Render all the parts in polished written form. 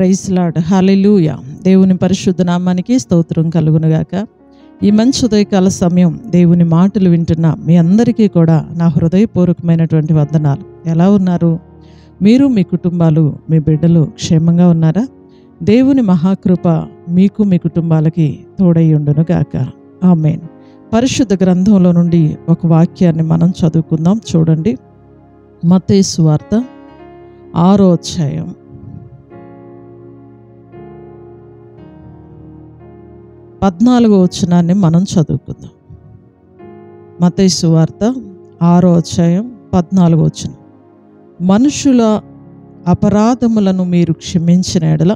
Praise lord, హల్లెలూయా. దేవుని పరిశుద్ధ నామానికి స్తోత్రం కలుగునుగాక. ఈ మంచి ఉదయకాల సమయం దేవుని మాటలు వింటున్న మీ అందరికీ కూడా నా హృదయపూర్వకమైనటువంటి వందనాలు. ఎలా ఉన్నారు? మీరు, మీ కుటుంబాలు, మీ బిడ్డలు క్షేమంగా ఉన్నారా? దేవుని మహాకృప మీకు, మీ కుటుంబాలకి తోడై ఉండునుగాక. ఆమేన్. పరిశుద్ధ గ్రంథంలో నుండి ఒక వాక్యాన్ని మనం చదువుకుందాం. చూడండి, మత్తయి సువార్త 6వ అధ్యాయం 14వ వచనాన్ని మనం చదువుకుందాం. మత్తయి సువార్త 6వ అధ్యాయం 14వ వచనం. మనుషుల అపరాధములను మీరు క్షమించిన ఎడల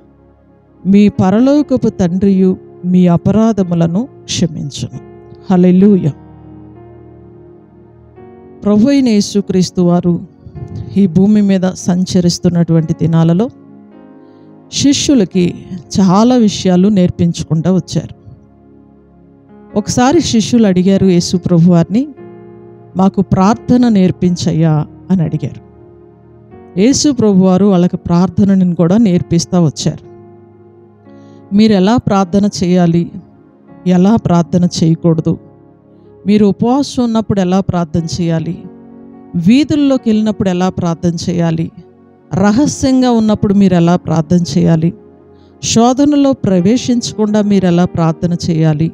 మీ పరలోకపు తండ్రియు మీ అపరాధములను క్షమించును. హల్లెలూయా. ప్రభువైన యేసుక్రీస్తు వారు ఈ భూమి మీద సంచరిస్తున్నటువంటి దినాలలో శిష్యులకి చాలా విషయాలు నేర్పించుకుంటూ వచ్చారు. ఒకసారి శిష్యులు అడిగారు యేసు ప్రభు వారిని, మాకు ప్రార్థన నేర్పించయ్యా అని అడిగారు. యేసు ప్రభు వారు వాళ్ళకి ప్రార్థనని కూడా నేర్పిస్తూ వచ్చారు. మీరు ఎలా ప్రార్థన చేయాలి, ఎలా ప్రార్థన చేయకూడదు, మీరు ఉపవాసం ఉన్నప్పుడు ఎలా ప్రార్థన చేయాలి, వీధుల్లోకి వెళ్ళినప్పుడు ఎలా ప్రార్థన చేయాలి, రహస్యంగా ఉన్నప్పుడు మీరు ఎలా ప్రార్థన చేయాలి, శోధనలో ప్రవేశించకుండా మీరు ఎలా ప్రార్థన చేయాలి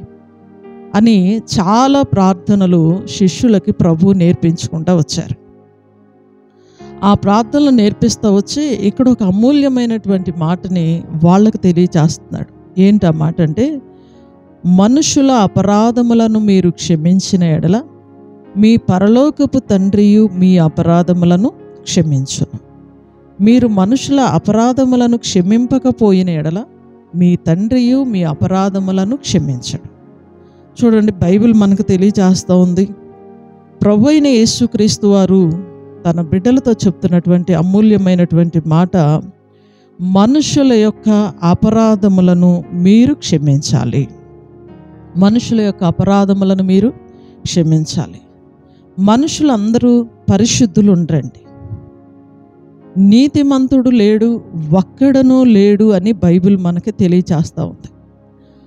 అని చాలా ప్రార్థనలు శిష్యులకి ప్రభువు నేర్పించుకుంటూ వచ్చారు. ఆ ప్రార్థనలు నేర్పిస్తూ వచ్చి ఇక్కడ ఒక అమూల్యమైనటువంటి మాటని వాళ్ళకు తెలియచేస్తున్నాడు. ఏంటి ఆ మాట అంటే, మనుషుల అపరాధములను మీరు క్షమించిన ఎడల మీ పరలోకపు తండ్రియు మీ అపరాధములను క్షమించును. మీరు మనుషుల అపరాధములను క్షమింపకపోయిన ఎడల మీ తండ్రియు మీ అపరాధములను క్షమించడు. చూడండి, బైబిల్ మనకు తెలియజేస్తూ ఉంది. ప్రభు అయిన యేసుక్రీస్తు వారు తన బిడ్డలతో చెప్తున్నటువంటి అమూల్యమైనటువంటి మాట, మనుషుల యొక్క అపరాధములను మీరు క్షమించాలి. మనుషుల యొక్క అపరాధములను మీరు క్షమించాలి. మనుషులందరూ పరిశుద్ధులు ఉండరండి. నీతిమంతుడు లేడు, ఒక్కడనూ లేడు అని బైబిల్ మనకి తెలియచేస్తూ ఉంది.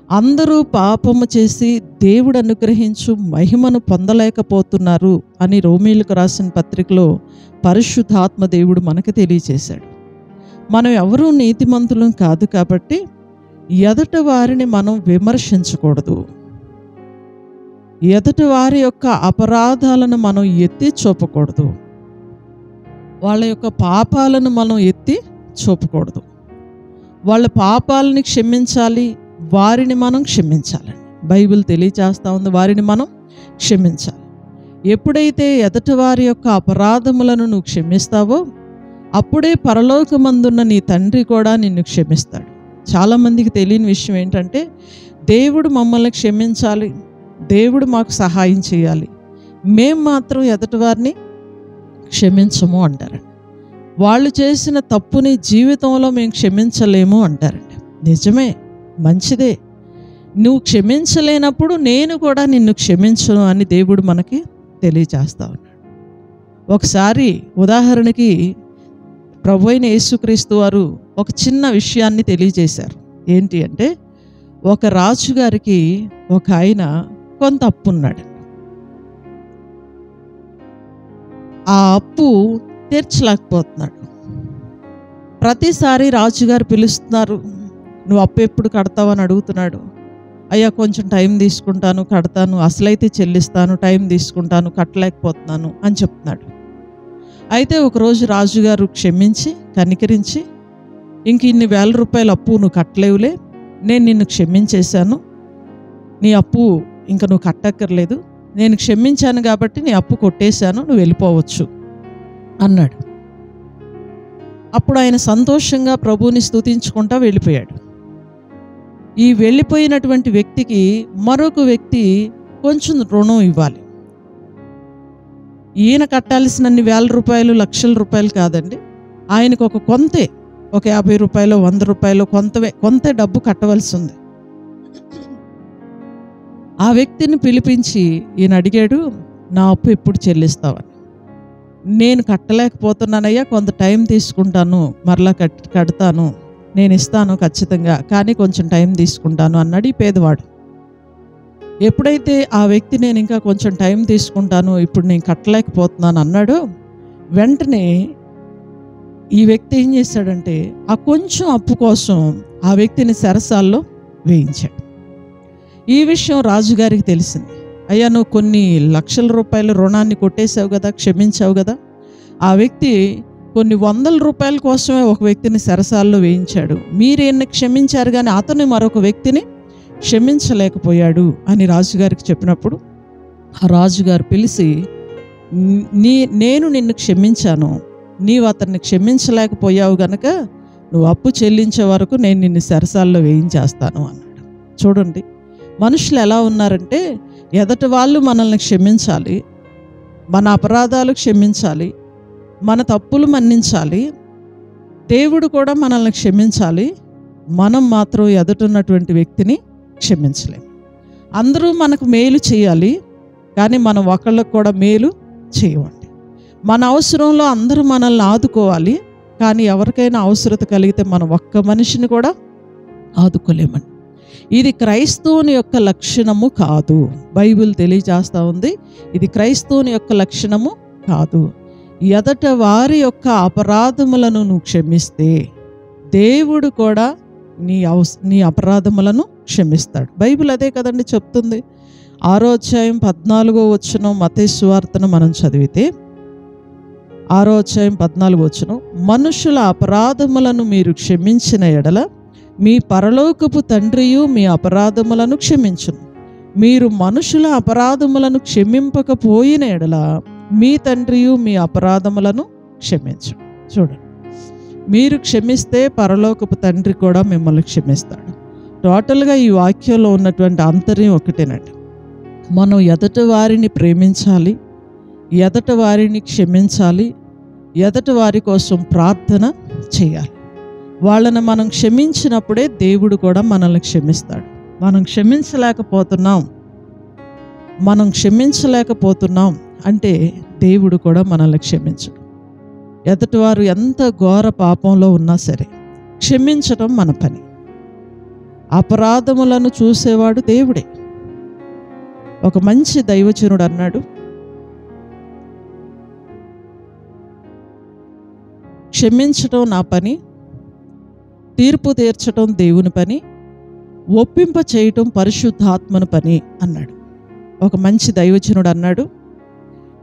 అందరూ పాపము చేసి దేవుడు అనుగ్రహించు మహిమను పొందలేకపోతున్నారు అని రోమీయులకు రాసిన పత్రికలో పరిశుద్ధాత్మ దేవుడు మనకు తెలియచేశాడు. మనం ఎవరూ నీతిమంతులం కాదు కాబట్టి ఎదుటి వారిని మనం విమర్శించకూడదు. ఎదుటి వారి యొక్క అపరాధాలను మనం ఎత్తి చూపకూడదు. వాళ్ళ యొక్క పాపాలను మనం ఎత్తి చూపకూడదు. వాళ్ళ పాపాలని క్షమించాలి, వారిని మనం క్షమించాలండి. బైబిల్ తెలియచేస్తూ ఉంది, వారిని మనం క్షమించాలి. ఎప్పుడైతే ఎదుటి వారి యొక్క అపరాధములను నువ్వు క్షమిస్తావో అప్పుడే పరలోకమందున్న నీ తండ్రి కూడా నిన్ను క్షమిస్తాడు. చాలామందికి తెలియని విషయం ఏంటంటే, దేవుడు మమ్మల్ని క్షమించాలి, దేవుడు మాకు సహాయం చేయాలి, మేము మాత్రం ఎదుటి వారిని క్షమించము అంటారండి. వాళ్ళు చేసిన తప్పుని జీవితంలో మేము క్షమించలేము అంటారండి. నిజమే, మంచిదే. నువ్వు క్షమించలేనప్పుడు నేను కూడా నిన్ను క్షమించను అని దేవుడు మనకి తెలియజేస్తా ఉన్నాడు. ఒకసారి ఉదాహరణకి ప్రభు అయిన యేసుక్రీస్తు వారు ఒక చిన్న విషయాన్ని తెలియజేశారు. ఏంటి అంటే, ఒక రాజుగారికి ఒక ఆయన కొంత అప్పు ఉన్నాడు. ఆ అప్పు తీర్చలేకపోతున్నాడు. ప్రతిసారి రాజుగారు పిలుస్తున్నారు, నువ్వు అప్పు ఎప్పుడు కడతావని అడుగుతున్నాడు. అయ్యా కొంచెం టైం తీసుకుంటాను, కడతాను, అసలైతే చెల్లిస్తాను, టైం తీసుకుంటాను, కట్టలేకపోతున్నాను అని చెప్తున్నాడు. అయితే ఒకరోజు రాజుగారు క్షమించి కనికరించి, ఇంక ఇన్ని వేల రూపాయల అప్పు నువ్వు కట్టలేవులే, నేను నిన్ను క్షమించేశాను, నీ అప్పు ఇంక నువ్వు కట్టక్కర్లేదు, నేను క్షమించాను కాబట్టి నీ అప్పు కొట్టేశాను, నువ్వు వెళ్ళిపోవచ్చు అన్నాడు. అప్పుడు ఆయన సంతోషంగా ప్రభువుని స్తుతించుకుంటా వెళ్ళిపోయాడు. ఈ వెళ్ళిపోయినటువంటి వ్యక్తికి మరొక వ్యక్తి కొంచెం రుణం ఇవ్వాలి. ఈయన కట్టాల్సినన్ని వేల రూపాయలు, లక్షల రూపాయలు కాదండి, ఆయనకు ఒక కొంతే, ఒక 50 రూపాయలు, 100 రూపాయలు, కొంత డబ్బు కట్టవలసి ఉంది. ఆ వ్యక్తిని పిలిపించి ఈయన అడిగాడు, నా అప్పు ఎప్పుడు చెల్లిస్తావని. నేను కట్టలేకపోతున్నానయ్యా, కొంత టైం తీసుకుంటాను, మరలా కడతాను, నేను ఇస్తాను ఖచ్చితంగా, కానీ కొంచెం టైం తీసుకుంటాను అన్నాడు ఈ పేదవాడు. ఎప్పుడైతే ఆ వ్యక్తి నేను ఇంకా కొంచెం టైం తీసుకుంటాను, ఇప్పుడు నేను కట్టలేకపోతున్నాను అన్నాడో, వెంటనే ఈ వ్యక్తి ఏం చేశాడంటే ఆ కొంచెం అప్పు కోసం ఆ వ్యక్తిని చెరసాల్లో వేయించాడు. ఈ విషయం రాజుగారికి తెలిసింది. అయ్యా, నువ్వు కొన్ని లక్షల రూపాయల రుణాన్ని కొట్టేశావు కదా, క్షమించావు కదా. ఆ వ్యక్తి కొన్ని వందల రూపాయల కోసమే ఒక వ్యక్తిని చెరసాల్లో వేయించాడు. మీరేన్ని క్షమించారు కానీ అతను మరొక వ్యక్తిని క్షమించలేకపోయాడు అని రాజుగారికి చెప్పినప్పుడు ఆ రాజుగారు పిలిచి, నేను నిన్ను క్షమించాను, నీవు అతన్ని క్షమించలేకపోయావు గనక నువ్వు అప్పు చెల్లించే వరకు నేను నిన్ను చెరసాల్లో వేయించేస్తాను అన్నాడు. చూడండి, మనుషులు ఎలా ఉన్నారంటే ఎదటి వాళ్ళు మనల్ని క్షమించాలి, మన అపరాధాలు క్షమించాలి, మన తప్పులు మన్నించాలి, దేవుడు కూడా మనల్ని క్షమించాలి. మనం మాత్రం ఎదుటున్నటువంటి వ్యక్తిని క్షమించలేము. అందరూ మనకు మేలు చేయాలి, కానీ మనం ఒకళ్ళకు కూడా మేలు చేయమండి. మన అవసరంలో అందరూ మనల్ని ఆదుకోవాలి, కానీ ఎవరికైనా అవసరత కలిగితే మనం ఒక్క మనిషిని కూడా ఆదుకోలేమండి. ఇది క్రైస్తవుని యొక్క లక్షణము కాదు. బైబిల్ తెలియజేస్తూ ఉంది, ఇది క్రైస్తవుని యొక్క లక్షణము కాదు. ఎదట వారి యొక్క అపరాధములను నువ్వు క్షమిస్తే దేవుడు కూడా నీ అపరాధములను క్షమిస్తాడు. బైబిల్ అదే కదండి చెప్తుంది. 6వ అధ్యాయం 14వ వచనం మత్తయి సువార్తను మనం చదివితే 6వ అధ్యాయం 14వ వచనం, మనుషుల అపరాధములను మీరు క్షమించిన ఎడల మీ పరలోకపు తండ్రియు మీ అపరాధములను క్షమించును. మీరు మనుషుల అపరాధములను క్షమింపకపోయిన ఎడల మీ తండ్రియు మీ అపరాధములను క్షమించు. చూడండి, మీరు క్షమిస్తే పరలోకపు తండ్రి కూడా మిమ్మల్ని క్షమిస్తాడు. టోటల్గా ఈ వాక్యంలో ఉన్నటువంటి ఆంతర్యం ఒకటేనండి. మనం ఎదటి వారిని ప్రేమించాలి, ఎదటి వారిని క్షమించాలి, ఎదటి వారి కోసం ప్రార్థన చేయాలి. వాళ్ళని మనం క్షమించినప్పుడే దేవుడు కూడా మనల్ని క్షమిస్తాడు. మనం క్షమించలేకపోతున్నాం అంటే దేవుడు కూడా మనల్ని క్షమించడు. ఎదుటివారు ఎంత ఘోర పాపంలో ఉన్నా సరే క్షమించటం మన పని. అపరాధములను చూసేవాడు దేవుడే. ఒక మంచి దైవజనుడు అన్నాడు, క్షమించటం నా పని, తీర్పు తీర్చటం దేవుని పని, ఒప్పింప చేయటం పరిశుద్ధాత్మను పని అన్నాడు. ఒక మంచి దైవజనుడు అన్నాడు,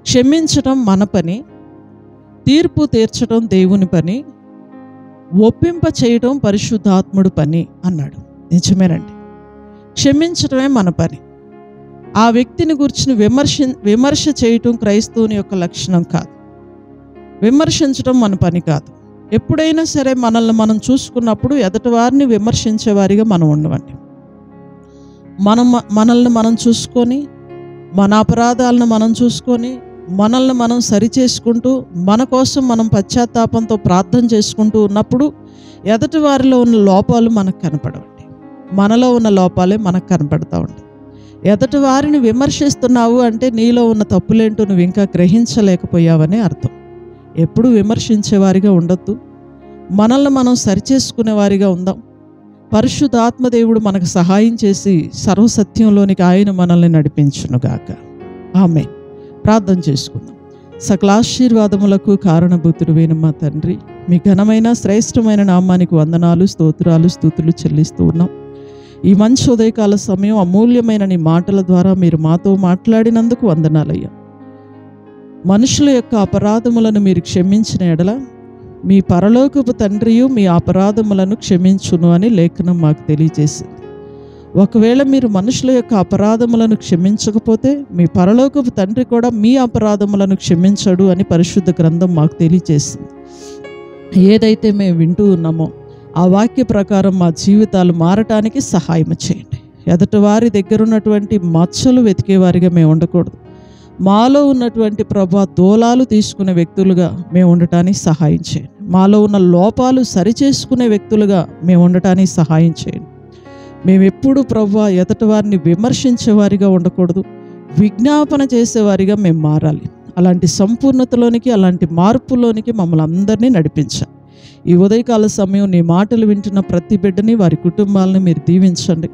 క్షమించటం మన పని, తీర్పు తీర్చటం దేవుని పని, ఒప్పింప చేయటం పరిశుద్ధాత్ముడు పని అన్నాడు. నిజమేనండి, క్షమించటమే మన పని. ఆ వ్యక్తిని గురించిన విమర్శ చేయటం క్రైస్తవుని యొక్క లక్షణం కాదు. విమర్శించడం మన పని కాదు. ఎప్పుడైనా సరే మనల్ని మనం చూసుకున్నప్పుడు ఎదటి వారిని విమర్శించేవారిగా మనం ఉండవండి. మనల్ని మనం చూసుకొని, మన అపరాధాలను మనం చూసుకొని, మనల్ని మనం సరిచేసుకుంటూ, మన కోసం మనం పశ్చాత్తాపంతో ప్రార్థన చేసుకుంటూ ఉన్నప్పుడు ఎదటి వారిలో ఉన్న లోపాలు మనకు కనపడవండి. మనలో ఉన్న లోపాలే మనకు కనపడతా ఉంటాయి. ఎదటి వారిని విమర్శిస్తున్నావు అంటే నీలో ఉన్న తప్పులేంటో నువ్వు ఇంకా గ్రహించలేకపోయావనే అర్థం. ఎప్పుడు విమర్శించేవారిగా ఉండొద్దు, మనల్ని మనం సరిచేసుకునేవారిగా ఉందాం. పరిశుద్ధాత్మదేవుడు మనకు సహాయం చేసి సర్వసత్యంలోనికి ఆయన మనల్ని నడిపించునుగాక. ఆమేన్. ప్రార్థన చేసుకుందాం. సకలాశీర్వాదములకు కారణభూతుడైన మా తండ్రి, మీ ఘనమైన శ్రేష్టమైన నామానికి వందనాలు, స్తోత్రాలు, స్తుతులు చెల్లిస్తూ ఉన్నాం. ఈ మంచి ఉదయకాల సమయం అమూల్యమైన నీ మాటల ద్వారా మీరు మాతో మాట్లాడినందుకు వందనాలయ్యా. మనుషుల యొక్క అపరాధములను మీరు క్షమించిన ఎడల మీ పరలోకపు తండ్రియు మీ అపరాధములను క్షమించును అని లేఖనం మాకు తెలియజేసింది. ఒకవేళ మీరు మనుషుల యొక్క అపరాధములను క్షమించకపోతే మీ పరలోకపు తండ్రి కూడా మీ అపరాధములను క్షమించడు అని పరిశుద్ధ గ్రంథం మాకు తెలియజేసింది. ఏదైతే మేము వింటూ ఉన్నామో ఆ వాక్య ప్రకారం మా జీవితాలు మారటానికి సహాయం చేయండి. ఎదటి వారి దగ్గర ఉన్నటువంటి మచ్చలు వెతికేవారిగా మేము ఉండకూడదు. మాలో ఉన్నటువంటి ప్రభా దోలాలు తీసుకునే వ్యక్తులుగా మేము ఉండటానికి సహాయం చేయండి. మాలో ఉన్న లోపాలు సరిచేసుకునే వ్యక్తులుగా మేము ఉండటానికి సహాయం చేయండి. మేము ఎప్పుడు ప్రభా ఎదటి వారిని విమర్శించేవారిగా ఉండకూడదు, విజ్ఞాపన చేసేవారిగా మేము మారాలి. అలాంటి సంపూర్ణతలోనికి, అలాంటి మార్పులోనికి మమ్మల్ని అందరినీ నడిపించాలి. ఈ ఉదయకాల సమయం నీ మాటలు వింటున్న ప్రతి బిడ్డని, వారి కుటుంబాలను మీరు దీవించండి.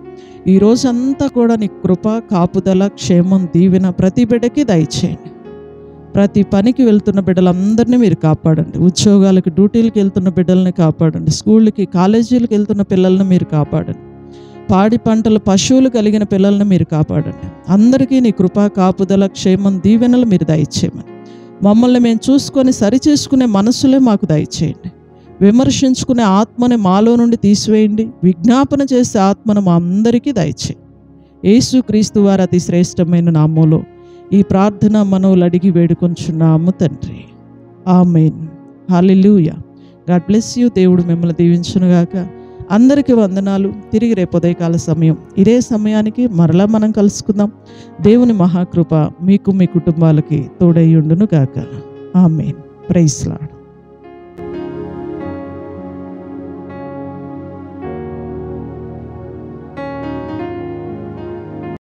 ఈ రోజంతా కూడా నీ కృప, కాపుదల, క్షేమం, దీవెన ప్రతి బిడ్డకి దయచేయండి. ప్రతి పనికి వెళ్తున్న బిడ్డలందరినీ మీరు కాపాడండి. ఉద్యోగాలకు, డ్యూటీలకు వెళ్తున్న బిడ్డల్ని కాపాడండి. స్కూళ్ళకి, కాలేజీలకు వెళ్తున్న పిల్లల్ని మీరు కాపాడండి. పాడి పంటలు, పశువులు కలిగిన పిల్లల్ని మీరు కాపాడండి. అందరికీ నీ కృప, కాపుదల, క్షేమం, దీవెనలు మీరు దయచేయమని, మమ్మల్ని మేము చూసుకొని సరిచేసుకునే మనసులే మాకు దయచేయండి. విమర్శించుకునే ఆత్మని మాలో నుండి తీసివేయండి. విజ్ఞాపన చేసే ఆత్మను మా అందరికీ దయచేయండి. యేసుక్రీస్తు వారి అతి శ్రేష్టమైన నామములో ఈ ప్రార్థన మనవులు అడిగి వేడుకొంచున్నాము తండ్రి. Amen. Hallelujah. God bless you. దేవుడు మిమ్మల్ని దీవించునుగాక. అందరికీ వందనాలు. తిరిగి రేపు ఉదయకాల సమయం ఇదే సమయానికి మరలా మనం కలుసుకుందాం. దేవుని మహాకృప మీకు, మీ కుటుంబాలకి తోడై ఉండును గాక. ఆమేన్. Praise lord.